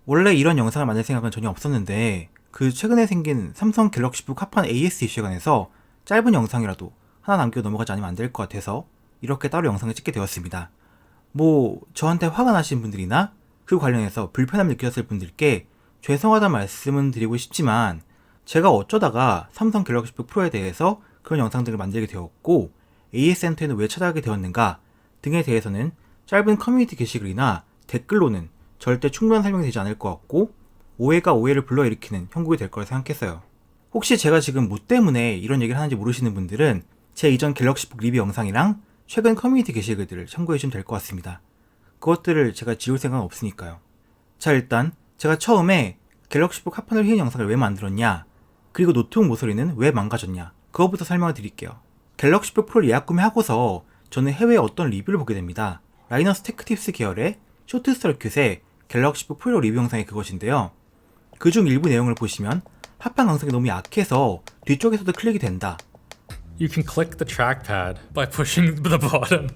원래 이런 영상을 만들 생각은 전혀 없었는데 그 최근에 생긴 삼성 갤럭시북 합판 AS 이슈에 관해서 짧은 영상이라도 하나 남겨 넘어가지 않으면 안 될 것 같아서 이렇게 따로 영상을 찍게 되었습니다. 뭐 저한테 화가 나신 분들이나 그 관련해서 불편함을 느끼셨을 분들께 죄송하다는 말씀은 드리고 싶지만 제가 어쩌다가 삼성 갤럭시북 프로에 대해서 그런 영상들을 만들게 되었고 AS 센터에는 왜 찾아가게 되었는가 등에 대해서는 짧은 커뮤니티 게시글이나 댓글로는 절대 충분한 설명이 되지 않을 것 같고 오해가 오해를 불러일으키는 형국이 될 거라 생각했어요. 혹시 제가 지금 뭐 때문에 이런 얘기를 하는지 모르시는 분들은 제 이전 갤럭시북 리뷰 영상이랑 최근 커뮤니티 게시글들을 참고해주시면 될 것 같습니다. 그것들을 제가 지울 생각은 없으니까요. 자, 일단 제가 처음에 갤럭시북 합판을 휘는 영상을 왜 만들었냐, 그리고 노트북 모서리는 왜 망가졌냐, 그것부터 설명을 드릴게요. 갤럭시북 프로를 예약 구매하고서 저는 해외에 어떤 리뷰를 보게 됩니다. 라이너스 테크팁스 계열의 쇼트 서큐트의 갤럭시북 프로 리뷰 영상이 그것인데요. 그중 일부 내용을 보시면 합판 강성이 너무 약해서 뒤쪽에서도 클릭이 된다. You can click the trackpad by pushing the button.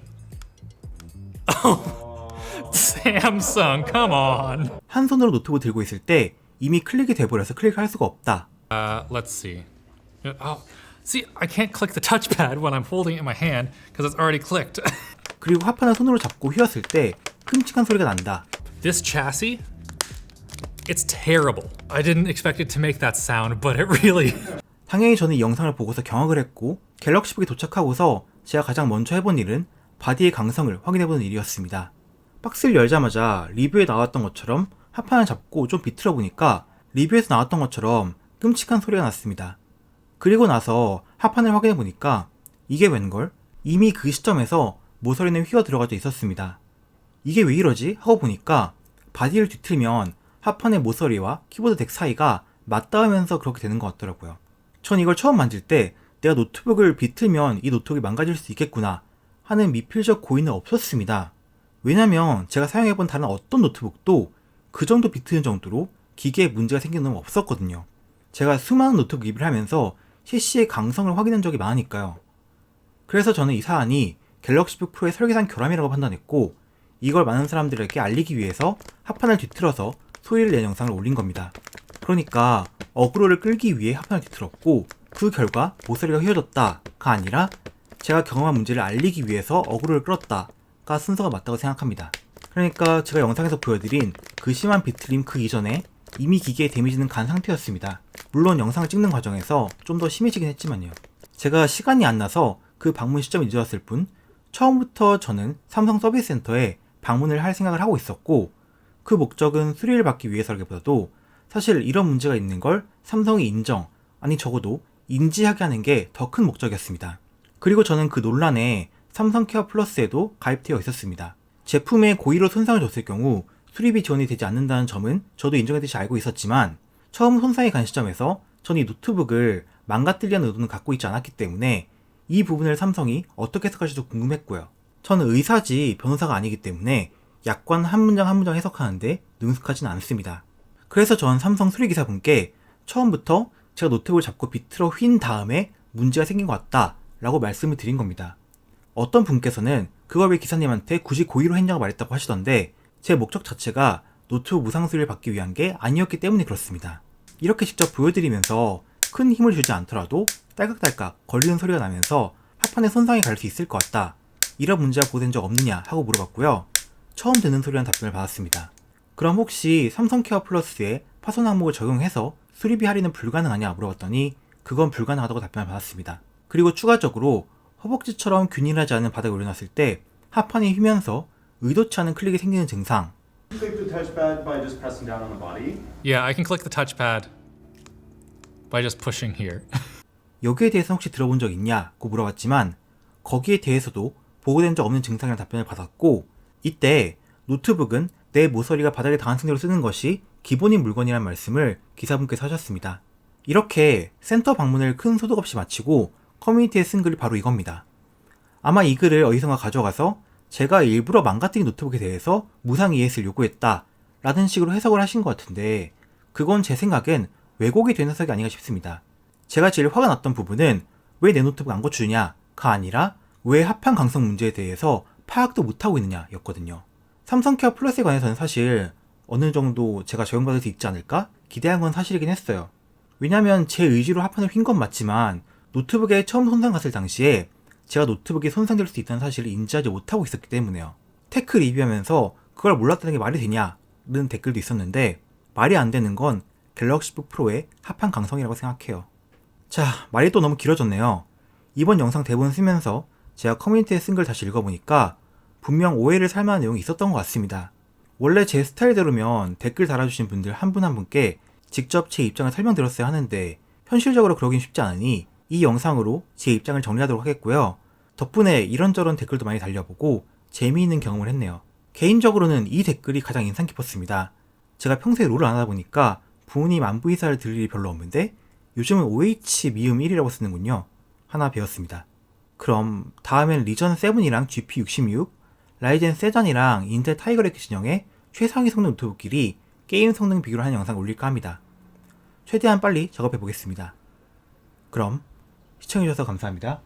Oh, Samsung, come on. 한 손으로 노트북을 들고 있을 때 이미 클릭이 돼버려서 클릭할 수가 없다. Let's see. Oh, see, I can't click the touchpad when I'm holding it in my hand because it's already clicked. 그리고 합판을 손으로 잡고 휘었을 때 끔찍한 소리가 난다. This chassis, it's terrible. I didn't expect it to make that sound, but it really. 당연히 저는 이 영상을 보고서 경악을 했고 갤럭시북에 도착하고서 제가 가장 먼저 해본 일은 바디의 강성을 확인해보는 일이었습니다. 박스를 열자마자 리뷰에 나왔던 것처럼 합판을 잡고 좀 비틀어 보니까 리뷰에서 나왔던 것처럼 끔찍한 소리가 났습니다. 그리고 나서 합판을 확인해보니까 이게 웬걸? 이미 그 시점에서 모서리는 휘어 들어가져 있었습니다. 이게 왜 이러지? 하고 보니까 바디를 뒤틀면 합판의 모서리와 키보드 덱 사이가 맞닿으면서 그렇게 되는 것 같더라고요. 전 이걸 처음 만질 때 내가 노트북을 비틀면 이 노트북이 망가질 수 있겠구나 하는 미필적 고의는 없었습니다. 왜냐면 제가 사용해본 다른 어떤 노트북도 그 정도 비트는 정도로 기계에 문제가 생기는 건 없었거든요. 제가 수많은 노트북 리뷰를 하면서 CC의 강성을 확인한 적이 많으니까요. 그래서 저는 이 사안이 갤럭시북 프로의 설계상 결함이라고 판단했고 이걸 많은 사람들에게 알리기 위해서 합판을 뒤틀어서 소리를 낸 영상을 올린 겁니다. 그러니까 어그로를 끌기 위해 합판을 뒤틀었고 그 결과 모서리가 휘어졌다가 아니라 제가 경험한 문제를 알리기 위해서 어그로를 끌었다가 순서가 맞다고 생각합니다. 그러니까 제가 영상에서 보여드린 그 심한 비틀림 그 이전에 이미 기계에 데미지는 간 상태였습니다. 물론 영상을 찍는 과정에서 좀 더 심해지긴 했지만요. 제가 시간이 안 나서 그 방문 시점이 늦어졌을 뿐 처음부터 저는 삼성 서비스 센터에 방문을 할 생각을 하고 있었고 그 목적은 수리를 받기 위해서라기보다도 사실 이런 문제가 있는 걸 삼성이 인정, 아니 적어도 인지하게 하는 게 더 큰 목적이었습니다. 그리고 저는 그 논란에 삼성 케어 플러스에도 가입되어 있었습니다. 제품에 고의로 손상을 줬을 경우 수리비 지원이 되지 않는다는 점은 저도 인정했듯이 알고 있었지만 처음 손상이 간 시점에서 저는 이 노트북을 망가뜨리려는 의도는 갖고 있지 않았기 때문에 이 부분을 삼성이 어떻게 해석할지도 궁금했고요. 저는 의사지 변호사가 아니기 때문에 약관 한 문장 한 문장 해석하는데 능숙하진 않습니다. 그래서 전 삼성 수리기사분께 처음부터 제가 노트북을 잡고 비틀어 휜 다음에 문제가 생긴 것 같다 라고 말씀을 드린 겁니다. 어떤 분께서는 그걸 왜 기사님한테 굳이 고의로 했냐고 말했다고 하시던데 제 목적 자체가 노트북 무상 수리를 받기 위한 게 아니었기 때문에 그렇습니다. 이렇게 직접 보여드리면서 큰 힘을 주지 않더라도 딸깍딸깍 걸리는 소리가 나면서 합판에 손상이 갈 수 있을 것 같다. 이런 문제가 보고된 적 없느냐 하고 물어봤고요. 처음 듣는 소리라는 답변을 받았습니다. 그럼 혹시 삼성 케어 플러스에 파손 항목을 적용해서 수리비 할인은 불가능하냐 물어봤더니 그건 불가능하다고 답변을 받았습니다. 그리고 추가적으로 허벅지처럼 균일하지 않은 바닥에 올려놨을 때 합판이 휘면서 의도치 않은 클릭이 생기는 증상. Click the touchpad by just pressing down on the body. Yeah, I can click the touchpad by just pushing here. 여기에 대해서 혹시 들어본 적 있냐고 물어봤지만 거기에 대해서도 보고된 적 없는 증상이라는 답변을 받았고 이때 노트북은 내 모서리가 바닥에 닿은 상태로 쓰는 것이 기본인 물건이란 말씀을 기사분께서 하셨습니다. 이렇게 센터 방문을 큰 소득 없이 마치고 커뮤니티에 쓴 글이 바로 이겁니다. 아마 이 글을 어디선가 가져가서 제가 일부러 망가뜨린 노트북에 대해서 무상 ES를 요구했다 라는 식으로 해석을 하신 것 같은데 그건 제 생각엔 왜곡이 된 해석이 아닌가 싶습니다. 제가 제일 화가 났던 부분은 왜 내 노트북 안 고쳐주냐가 아니라 왜 합판 강성 문제에 대해서 파악도 못하고 있느냐 였거든요. 삼성 케어 플러스에 관해서는 사실 어느 정도 제가 적용받을 수 있지 않을까 기대한 건 사실이긴 했어요. 왜냐면 제 의지로 합판을 휜 건 맞지만 노트북에 처음 손상 갔을 당시에 제가 노트북이 손상될 수 있다는 사실을 인지하지 못하고 있었기 때문에요. 테크 리뷰하면서 그걸 몰랐다는 게 말이 되냐는 댓글도 있었는데 말이 안 되는 건 갤럭시북 프로의 합판 강성이라고 생각해요. 자, 말이 또 너무 길어졌네요. 이번 영상 대본 쓰면서 제가 커뮤니티에 쓴 글 다시 읽어보니까 분명 오해를 살 만한 내용이 있었던 것 같습니다. 원래 제 스타일대로면 댓글 달아주신 분들 한 분 한 분께 직접 제 입장을 설명드렸어야 하는데 현실적으로 그러긴 쉽지 않으니 이 영상으로 제 입장을 정리하도록 하겠고요. 덕분에 이런저런 댓글도 많이 달려보고 재미있는 경험을 했네요. 개인적으로는 이 댓글이 가장 인상 깊었습니다. 제가 평소에 롤을 안 하다 보니까 부모님 안부 인사를 들을 일이 별로 없는데 요즘은 OH 미음 1이라고 쓰는군요. 하나 배웠습니다. 그럼 다음엔 리전 7이랑 GP66, 라이젠 세잔이랑 인텔 타이거레크 진영의 최상위 성능 노트북끼리 게임 성능 비교를 하는 영상 올릴까 합니다. 최대한 빨리 작업해 보겠습니다. 그럼 시청해주셔서 감사합니다.